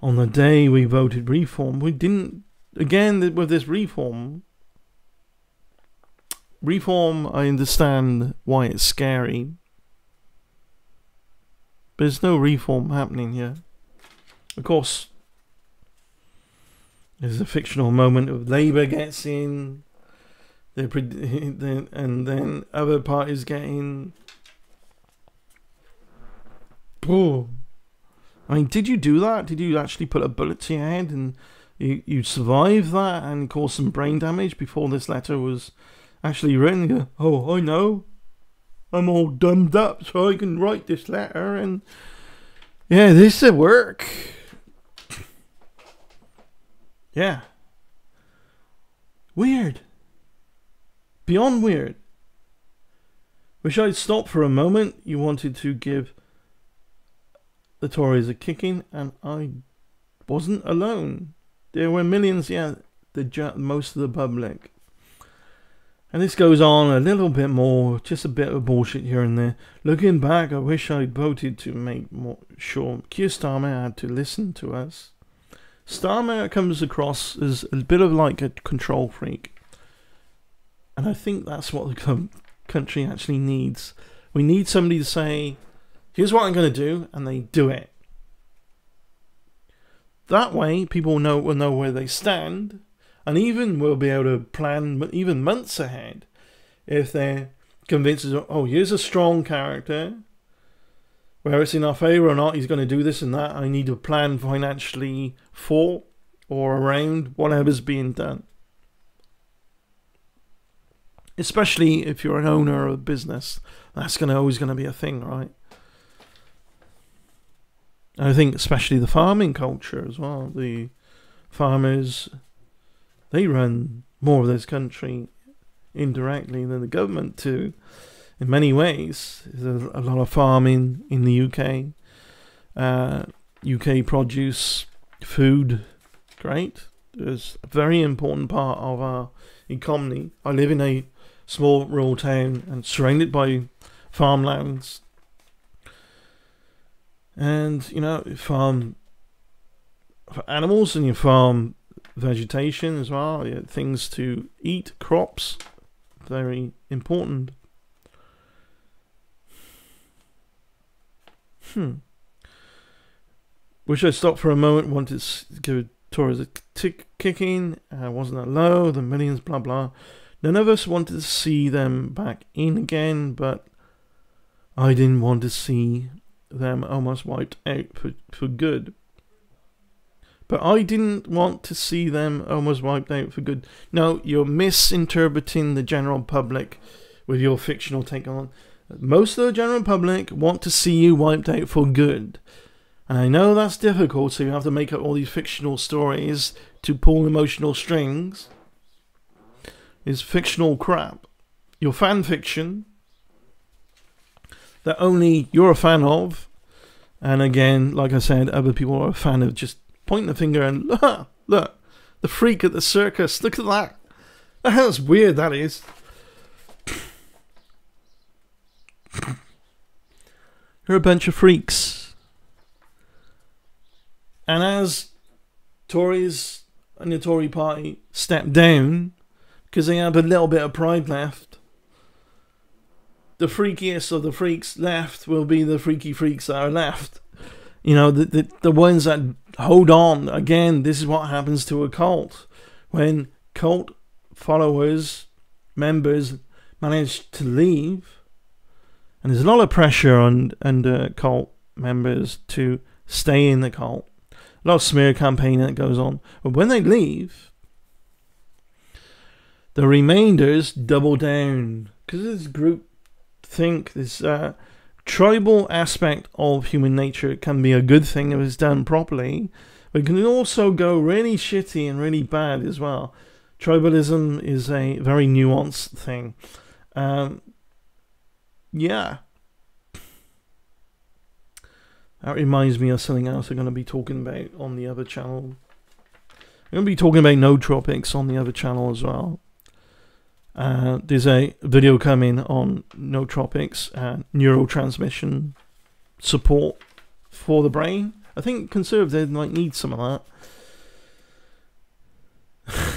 on the day we voted reform. We didn't, again, with this reform, I understand why it's scary. But there's no reform happening here. Of course, there's a fictional moment of Labour gets in, and then other parties get in. Oh, I mean, did you do that? Did you actually put a bullet to your head and you survived that and caused some brain damage before this letter was actually written? You go, oh, I know. I'm all dumbed up so I can write this letter, and yeah, this will work. Yeah. Weird. Beyond weird. Wish I'd stop for a moment. You wanted to give the Tories a kicking, and I wasn't alone. There were millions, yeah, most of the public. And this goes on a little bit more, just a bit of bullshit here and there. Looking back, I wish I'd voted to make more sure Keir Starmer had to listen to us. Starmer comes across as a bit of like a control freak. And I think that's what the country actually needs. We need somebody to say, here's what I'm going to do, and they do it. That way, people will know where they stand, and even will be able to plan even months ahead if they're convinced, oh, here's a strong character. Whether it's in our favour or not, he's going to do this and that. I need to plan financially for or around whatever's being done. Especially if you're an owner of a business. That's always going to be a thing, right? And I think especially the farming culture as well. The farmers, they run more of this country indirectly than the government do. In many ways, there's a lot of farming in the UK. UK produce, food, great. It's a very important part of our economy. I live in a small rural town and surrounded by farmlands. And, you know, you farm for animals and you farm vegetation as well. You have things to eat, crops, very important. Wish I'd stopped for a moment, wanted to give Torres a kicking. Wasn't that low, the millions, blah blah. None of us wanted to see them back in again, but I didn't want to see them almost wiped out for good. But I didn't want to see them almost wiped out for good. No, you're misinterpreting the general public with your fictional take on. Most of the general public want to see you wiped out for good. And I know that's difficult, so you have to make up all these fictional stories to pull emotional strings. It's fictional crap. Your fan fiction that only you're a fan of. And again, like I said, other people are a fan of just pointing the finger and look, the freak at the circus, look at that. That's weird, that is. You're a bunch of freaks. And as Tories and the Tory party step down, because they have a little bit of pride left, the freakiest of the freaks left will be the freaky freaks that are left. You know, the ones that hold on. Again, this is what happens to a cult. When cult followers, members manage to leave, and there's a lot of pressure on cult members to stay in the cult. A lot of smear campaigning that goes on. But when they leave, the remainders double down. Because this group think, this tribal aspect of human nature can be a good thing if it's done properly. But it can also go really shitty and really bad as well. Tribalism is a very nuanced thing. Yeah. That reminds me of something else I'm going to be talking about on the other channel. I'm going to be talking about nootropics on the other channel as well. There's a video coming on nootropics, neurotransmission support for the brain. I think Conservatives might need some of that.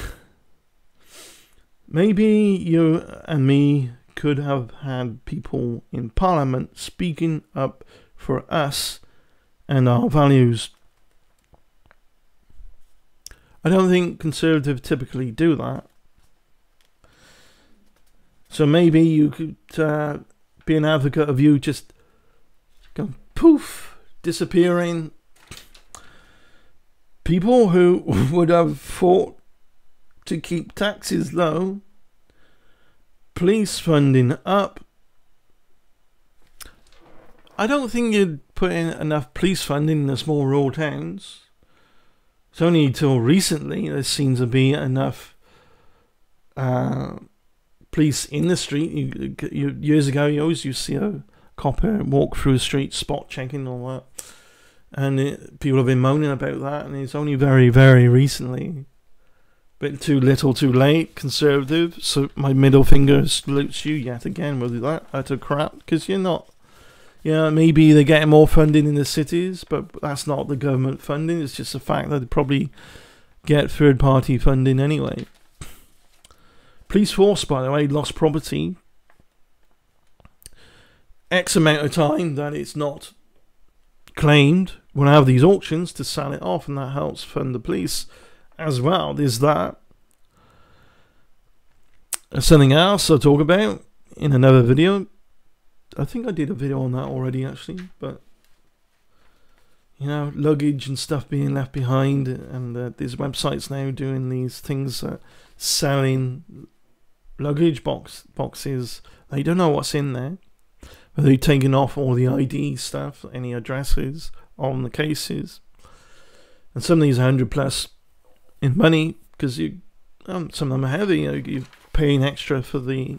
Maybe you and me could have had people in Parliament speaking up for us and our values. I don't think Conservatives typically do that. So maybe you could be an advocate of you just going poof, disappearing. People who would have fought to keep taxes low, police funding up. I don't think you'd put in enough police funding in the small rural towns. It's only until recently there seems to be enough police in the street. Years ago, you always used to see a copper walk through the street, spot checking and all that. And people have been moaning about that, and it's only very, very recently. Bit too little, too late, Conservative. So my middle finger salutes you yet again with that utter crap, because you're not. Yeah, maybe they're getting more funding in the cities, but that's not the government funding. It's just the fact that they probably get third-party funding anyway. Police force, by the way, lost property X amount of time that it's not claimed. We'll have these auctions to sell it off, and that helps fund the police as well. There's that. Something else I'll talk about in another video. I think I did a video on that already, actually, but you know, luggage and stuff being left behind, and there's websites now doing these things, selling luggage boxes. They don't know what's in there, but they've taken off all the ID stuff, any addresses on the cases, and some of these are 100+ in money, because you some of them are heavy. You're paying extra for the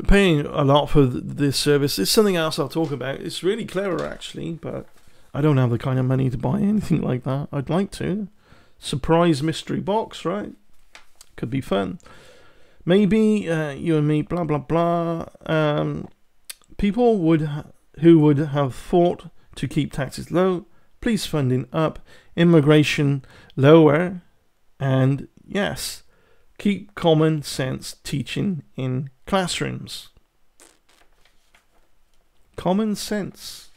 paying a lot for this service. It's something else I'll talk about. It's really clever, actually, but I don't have the kind of money to buy anything like that. I'd like to. Surprise mystery box, right? Could be fun. Maybe you and me, blah, blah, blah. People who would have fought to keep taxes low, police funding up, immigration lower, and yes, keep common sense teaching in classrooms. Common sense.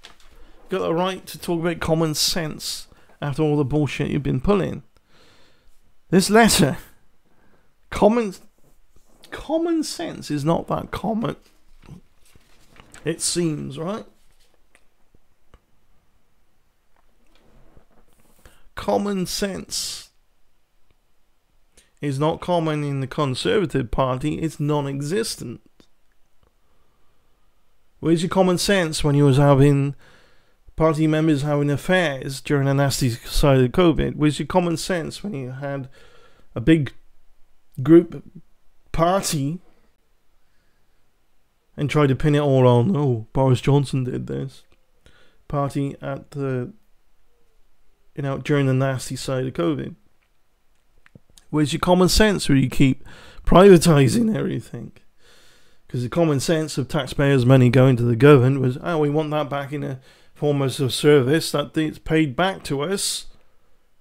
Got the right to talk about common sense after all the bullshit you've been pulling. This letter, common sense is not that common. It seems, right? Common sense is not common in the Conservative Party. It's non-existent. Where's your common sense when you was having party members having affairs during a nasty side of COVID? Where's your common sense when you had a big group party and tried to pin it all on, oh, Boris Johnson did this party at the, during the nasty side of COVID? Where's your common sense where you keep privatizing everything? Because the common sense of taxpayers' money going to the government was, oh, we want that back in a form of service that it's paid back to us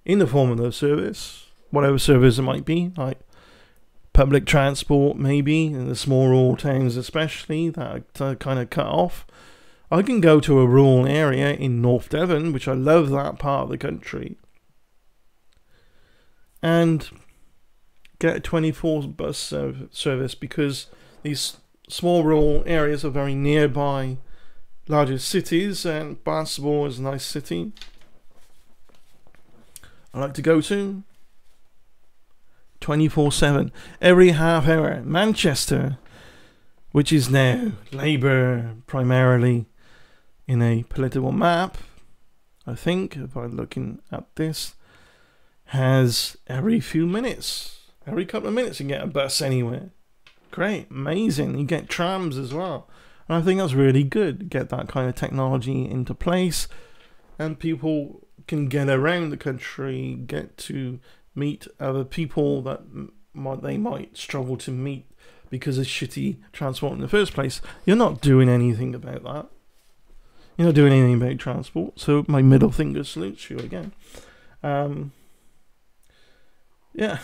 in the form of the service, whatever service it might be, like public transport maybe, in the small rural towns especially, that are kind of cut off. I can go to a rural area in North Devon, which I love that part of the country, and get a 24 bus service because these small rural areas are very nearby larger cities, and Barnstable is a nice city I like to go to 24/7, every half hour. Manchester, which is now Labour primarily in a political map, I think, if I'm looking at this, has every few minutes, every couple of minutes you get a bus anywhere. Great, amazing. You get trams as well. And I think that's really good. Get that kind of technology into place, and people can get around the country, get to meet other people that they might struggle to meet because of shitty transport in the first place. You're not doing anything about that. You're not doing anything about transport. So my middle finger salutes you again. Yeah.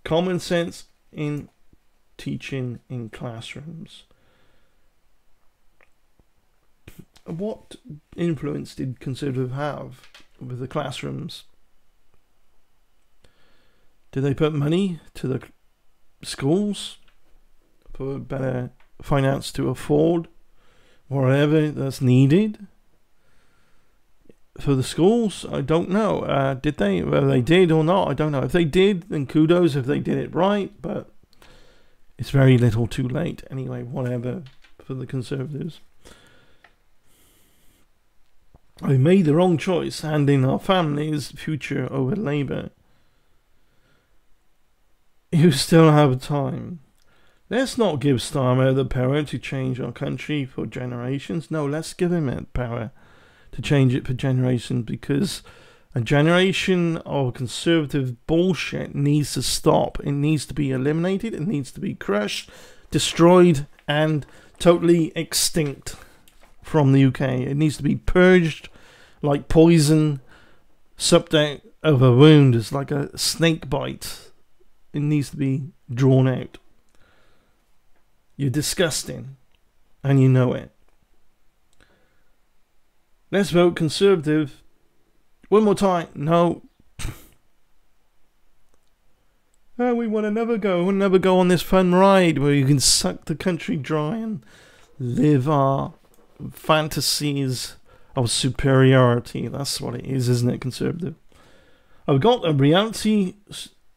Common sense in teaching in classrooms. What influence did Conservative have with the classrooms? Did they put money to the schools for better finance to afford whatever that's needed for the schools? I don't know. Did they? Whether they did or not, I don't know. If they did, then kudos if they did it right, but it's very little too late. Anyway, whatever for the Conservatives. We made the wrong choice, handing our family's future over Labour. You still have time. Let's not give Starmer the power to change our country for generations. No, let's give him that power to change it for generations, because a generation of Conservative bullshit needs to stop. It needs to be eliminated. It needs to be crushed, destroyed, and totally extinct from the UK. It needs to be purged like poison sucked out of a wound. It's like a snake bite. It needs to be drawn out. You're disgusting, and you know it. Let's vote Conservative. One more time. No. We want to never go. We'll never go on this fun ride where you can suck the country dry and live our fantasies of superiority. That's what it is, isn't it, Conservative? I've got a reality.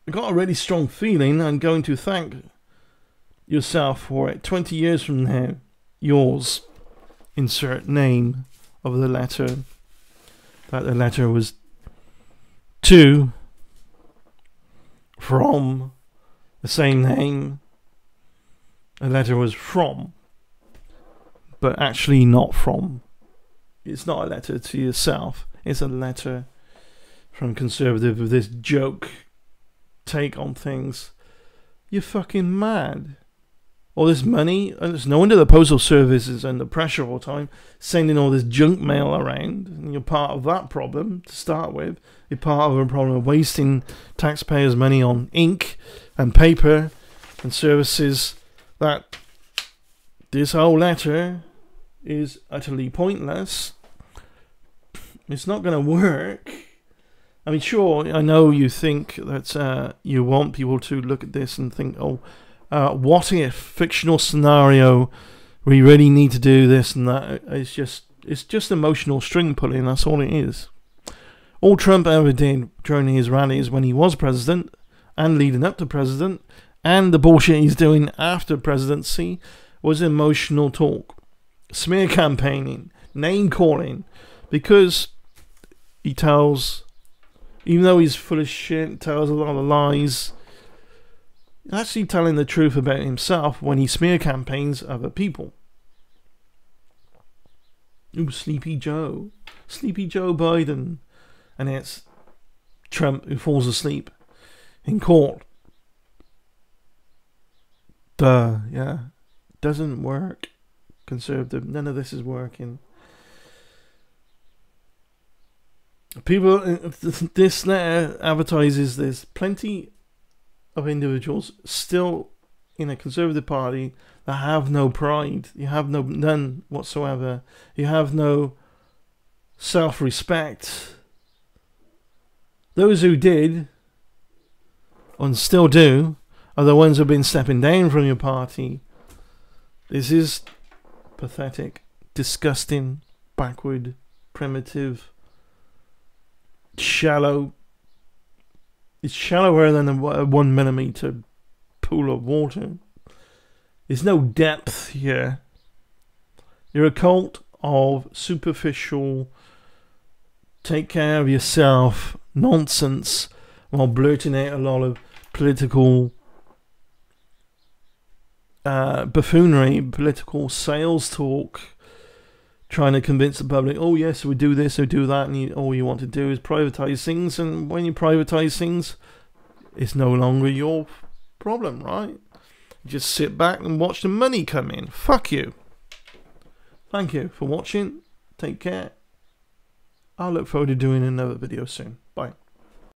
I've got a really strong feeling. I'm going to thank yourself for it. 20 years from now, yours. Insert name of the letter. That the letter was to, from, the same name. a letter was from, but actually not from. It's not a letter to yourself. It's a letter from Conservative with this joke take on things. You're fucking mad. All this money, and it's no wonder the postal service is under pressure all the time, sending all this junk mail around, and you're part of that problem to start with. You're part of a problem of wasting taxpayers' money on ink and paper and services that this whole letter is utterly pointless. It's not going to work. I mean, sure, I know you think that you want people to look at this and think, oh, what if fictional scenario we really need to do this and that. It's just emotional string pulling. That's all it is. All Trump ever did during his rallies when he was president and leading up to president, and the bullshit he's doing after presidency, was emotional talk, smear campaigning, name calling, because he tells, even though he's full of shit, tells a lot of lies, actually telling the truth about himself when he smear campaigns other people. Ooh, Sleepy Joe Biden, and it's Trump who falls asleep in court. Yeah, doesn't work. Conservative, none of this is working. People, this letter advertises there's plenty of individuals still in a Conservative Party that have no pride. You have none whatsoever. You have no self-respect. Those who did, and still do, are the ones who have been stepping down from your party. This is pathetic, disgusting, backward, primitive, shallow. It's shallower than a 1 millimeter pool of water. There's no depth here. You're a cult of superficial, take care of yourself nonsense while blurting out a lot of political buffoonery, political sales talk, trying to convince the public, oh yes, we do this, we do that, and all you want to do is privatize things, and when you privatize things, it's no longer your problem, right? You just sit back and watch the money come in. Fuck you. Thank you for watching. Take care. I'll look forward to doing another video soon. Bye.